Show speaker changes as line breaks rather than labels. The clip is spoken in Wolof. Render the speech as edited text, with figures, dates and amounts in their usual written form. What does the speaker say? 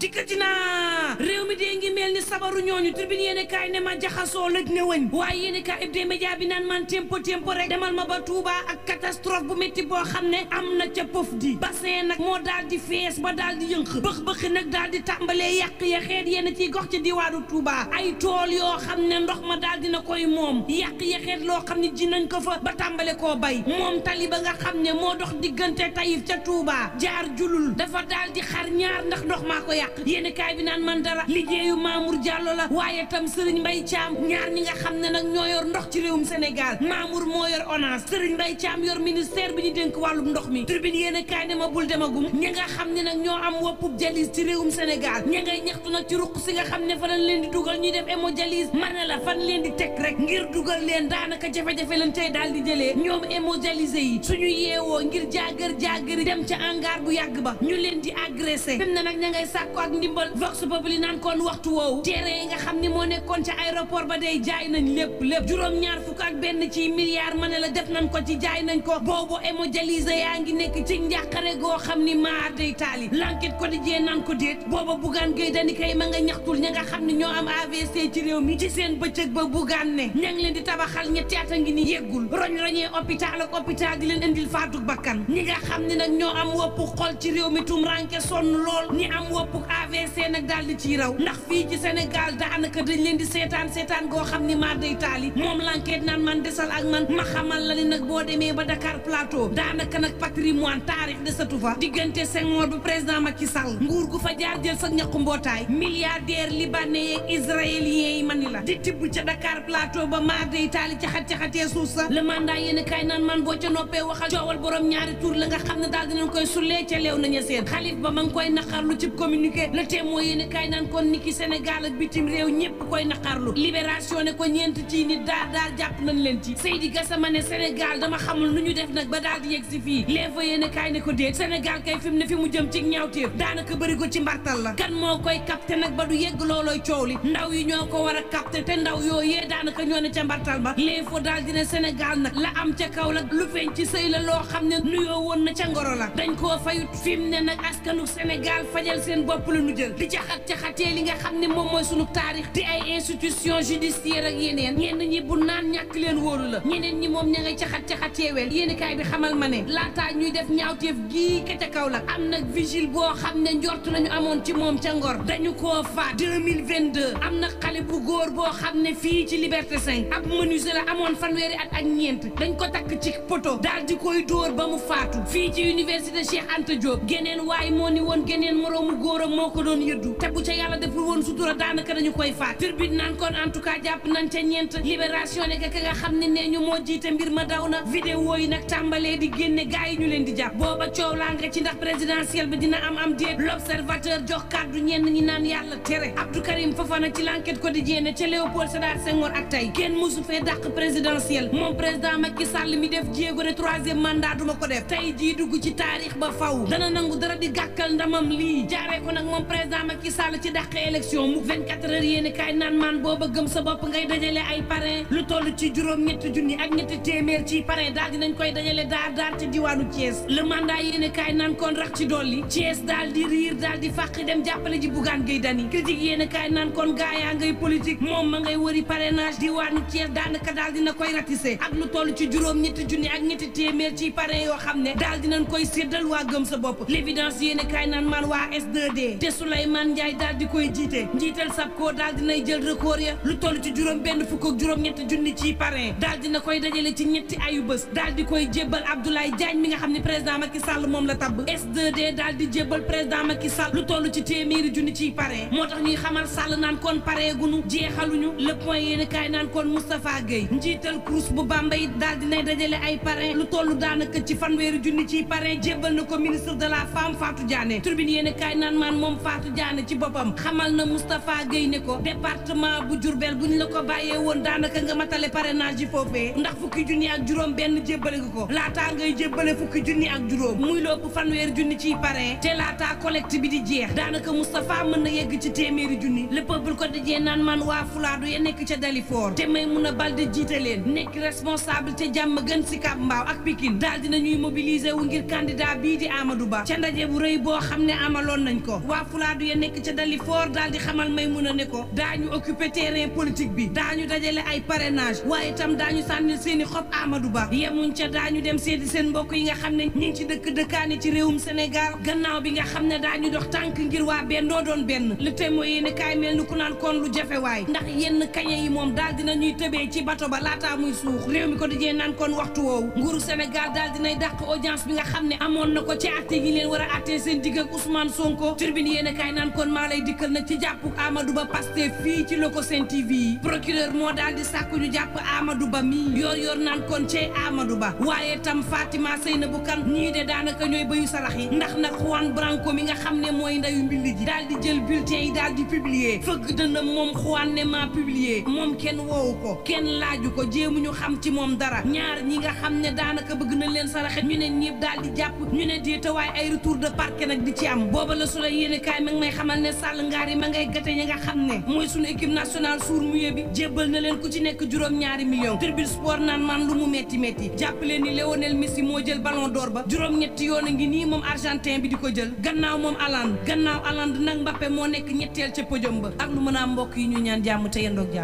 dikkati naa réew mi dee ngi mel ni sabaru ñooñu tribune yéene kaay ne ma jaxasoo lëj ne wëñ waaye yéene kaay Hebdo Média bi naan man tempo rek demal ma ba Touba ak catastrophe bu métti boo xam ne am na ca pëf di bassin nag moo daal di fees ba daal di yënq bëx-bëxi nag daal di tàmbalee yàq ya xeet yéen ciy gox ci diwaanu Touba ay tool yoo xam ne ndox ma daal dina koy moom yàq ya xeet loo xam ne ji nañ ko fa ba tàmbale koo bay moom tali ba nga xam ne moo dox diggante Taïf ca Touba jaar julul dafa daal di xar ñaar ndax ndox maa ko yàq yéen kaay bi naan man dara liggéeyu Mamour Diallo la waaye tam Serigne Mbaye Thiam ñaar ñi nga xam ne nag ñoo yor ndox ci réewum Sénégal Mamour moo yor ONAS Serigne Mbaye Thiam yor ministère bi ñu dénk wàllum ndox mi tribune yéen kaay ne ma bul demagum ñi nga xam ne nag ñoo am woppub jalis ci réewum Sénégal ña ngay ñaxtu nag ci ruq si nga xam ne fa lañ leen di dugal ñuy def hémodialyse ma ne la fan leen di teg rek ngir dugal leen daanaka jafe-jafe leen tey daal di jëlee ñoom hémodialysé yi suñu yeewoo ngir jaagëri dem ca hangar bu yàgg ba ñu leen di agressé fi mu ne nag ña ngay sàkku ak ndimbal vox populi naan kon waxtu woowu terrain yi nga xam ne moo nekkoon ca aéroport ba day jaay nañ lépp juróom-ñaar fukk ak benn ci milliards ma ne la def nañ ko ci jaay nañ ko boobu hémodialysé yaa ngi nekk ci njàqare goo xam ni maa day taali l'enquête quotidien naan ko déet booba Bougane Gueye Dany kay ma nga ñaxtul ña nga xam ne ñoo am AVC ci réew mi ci seen bëccëg ba Bougane ne ña ngi leen di tabaxal ñetti at a ngi ni yeggul roñ-roñee hôpital ak hôpital di leen indil faatu bakkan ñi nga xam ne nag ñoo am woppu xol ci réew mi tum ranke sonn lool ñi am woppu AVC nag daal di ciy raw ndax fii ci Sénégal daanaka dañ leen di seetaan goo xam ni maa day taali moom l'enquête naan man desal ak man ma xamal la ni nag boo demee ba Dakar Plateau daanaka nag patrimoine taarix desatu fa diggante Senghor bu président Macky Sall nguur gu fa jaar jël sa ñaqu mbootaay milliardaire libanais yeeg israéliens yi mani la di tibb ca Dakar Plateau ba maa day taali caxatee suuf sa le mandat yéen kay naan man boo ca noppee waxal coowal borom ñaari tur la nga xam ne daal dinañ koy sullee ca leew nañu seen xalif ba ma ngi koy naqarlu ci communiqué le témoin yéen kay naan kon niki Sénégal ak bitim réew ñëpp koy naqarlu libération ne ko ñeent ci nit daar jàpp nañ leen ci Seydi Gassama ne Sénégal dama xamul nu ñu def nag ba daal di yegg si fii léefa yéen kay ne ko déet Sénégal kay fi mu ne fi mu jëm ci ñaawteef daanaka bëri ko ci mbartal la kan moo koy capté nag ba du yegg loolooy coow li ndaw yi ñoo ko war a capté te ndaw yooyee daanaka ñoo ne ca mbartal ba léefo daal dina Sénégal nag la am ca kaw la lu feeñ ci sëy la loo xam ne nuyoo woon na ca ngoro la dañ koo fayut fi mu ne nag askanu Sénégal fajal seen bopp la ñu jël di caxatee li nga xam ne moom mooy sunu taarix di ay institution judiciaire ak yeneen ñenn ñi bu naan ñàkk leen wóolu la ñeneen ñi moom ña ngay caxateewel yéeni kaay bi xamal ma ne laataa ñuy def ñaawteef gii ka ca kaw la am nag vigile boo xam ne njort lañu amoon ci moom ca ngor dañu koo faat 2022 am na xale bu góor boo xam ne fii ci Liberté 5 ab menuisier la amoon fanweeri at ak ñeent dañ ko takk ci poto daal di koy dóor ba mu faatu fii ci université Cheikh Anta Diop geneen waaye moo ni woon geneen moroomu góoram moo ko doon yëddu te bu ca yàlla deful woon sutura daanaka dañu koy faat turbine naan kon en tout cas jàpp nañ ca ñeent libération ne ka nga xam ne nee ñu moo jiite mbir ma daw na vidéo yi nag tàmbalee di génne gaa yi ñu leen di jàpp booba coow laa nga ci ndax présidentielle bi dina am déet l'observateur jox kàddu ñenn ñi naan yàlla tere Abdou Karim Fofana ci l'enquête quotidienne ca Léopold Sédar Senghor ak tey kenn mosu fee dàq présidentielle moom président Macky Sall mi def jéego ne 3e mandat duma ko def tey jii dugg ci taarix ba faw dana nangu dara di gàkkal ndamam lii jaaree ko nag moom président Macky Sall ci dàq élection mu 24 heures yéeni kaay naan maan booba gëm sa bopp ngay dajale ay parrain lu toll ci juróom ñetti junni ak ñetti téeméer ci parrain daal dinañ koy dajale daar ci diwaanu Thiès le mandat yéeni kaay naan kon rax ci dolli Thiès daal di riir daal di fàq dem jàppale ji Bougane Gueye Dany critique yéeni kaay naan kon gaayaa ngay politique moom ma ngay wëri parrainage diwaanu Thiès daanaka daal dina koy ratissé ak lu toll ci juróom ñetti junni ak ñetti téeméer ci parrain yoo xam ne daal dinañ koy séddal waa gëm sa bopp l'évidence yéeni kaay naan maan waa S2D te Souleymane Ndiaye daal di koy jiite njiital SAPCO daal dinay jël record ya lu toll ci juróom benn fukk ak juróom ñetti junni ci parrain daal dina koy dajale ci ñetti ayu bés daal di koy jébbal Abdoulaye Diagne mi nga xam ne président Macky Sall moom la tabb S2D daal di jébbal président Macky Sall lu toll ci téeméeri junni ci parrain moo tax ñuy xamal Sall naan kon parrain gunu jeexaluñu le point yéeni kaay naan kon Moustapha Gueye njiital CROUS bu Bambey daal dinay dajale ay parrain lu toll daanaka ci fanweeri junni ci parrain jébbal na ko ministre de la femme Fatou Diané turbine yéeni kaay naan maan moom Fatou Diané ci boppam xamal na Moustapha Gueye ne ko département bu Diourbel bu ñu la ko bàyyee woon daanaka nga matale parrainage yi foofee ndax fukki junni ak juróom benn jébbale nga ko laataa ngay jébbale fukki junni ak juróom muy lopp fanweeri junni ciy parrain te laataa collecte bi di jeex daanaka Moustapha mën na yegg ci téeméeri junni le peuple ko dajee naan man waa Fulaadu ya nekk ca Dalifort te Maïmouna Baldé jiite leen nekk responsable te jàmm gën Sicap Mbao ak Pikine daal dina ñuy mobiliser wu ngir candidat bii di Amadou Ba ca ndaje bu rëy boo xam ne amaloon nañ ko waa Fulaadu ya nekk ca Dalifort daal di xamal Maymuna ne ko daañu occuper terrain politique bi daañu dajale ay parrainage waaye itam daañu sànni seeni xob Amadou Ba yemuñ ca daañu dem seeti seen mbokk yi nga xam ne ñi ngi ci dëkkaani ci réewum Sénégal gannaaw bi nga xam ne daañu dox tànk ngir waa Bennoo doon benn le Témoin yéen kaay mel ni ku naan kon lu jafe waay ndax yenn kañe yi moom daal dina ñuy tëbee ci bato ba laataa muy suux réew mi ko dijee naan kon waxtu woowu nguuru Sénégal daal dinay dàq audience bi nga xam ne amoon na ko ci atte yi leen war a atte seen digg ak Ousmane Sonko Tribune yéen kaay naan kon maa lay dikkal nag ci jàpp Amadou Ba Pastef fii ci Loco Sen TV yi procureur moo daal di sàkku ñu jàpp Amadou Ba mii yor naan kon cey Amadou Ba waaye tam Fatima Seynabou Kane ñii de daanaka ñooy bayu sarax yi ndax nag Juan Branco mi nga xam ne mooy ndayu mbilli ji daal di jël bulletin yi daal di publier fëgg dëna moom Juan ne maa publier moom kenn woowu ko kenn laaju ko jéemuñu xam ci moom dara ñaar ñi nga xam ne daanaka bëgg nañ leen saraxe ñu ne ñëpp daal di jàpp ñu ne déeta waaye ay retour de parquet nag di ci am booba la su la yéene kaay ma ngi may xamal ne Sall Ngaari ma ngay gate ñi nga xam ne mooy suñu équipe nationale sourd muet bi jébbal na leen ku ci nekk juróom-ñaari millions Tribune Sport naan man lu mu metti jàpp leen ni Lionel Messi moo jël ballon d'or ba juróom-ñetti yoon a ngi nii moom argentin bi di ko jël gannaaw moom Haaland nag Mbappé moo nekk ñetteel ca podium ba ak lu mën a mbokk yi ñu ñaan jàmm te yendoog jàmm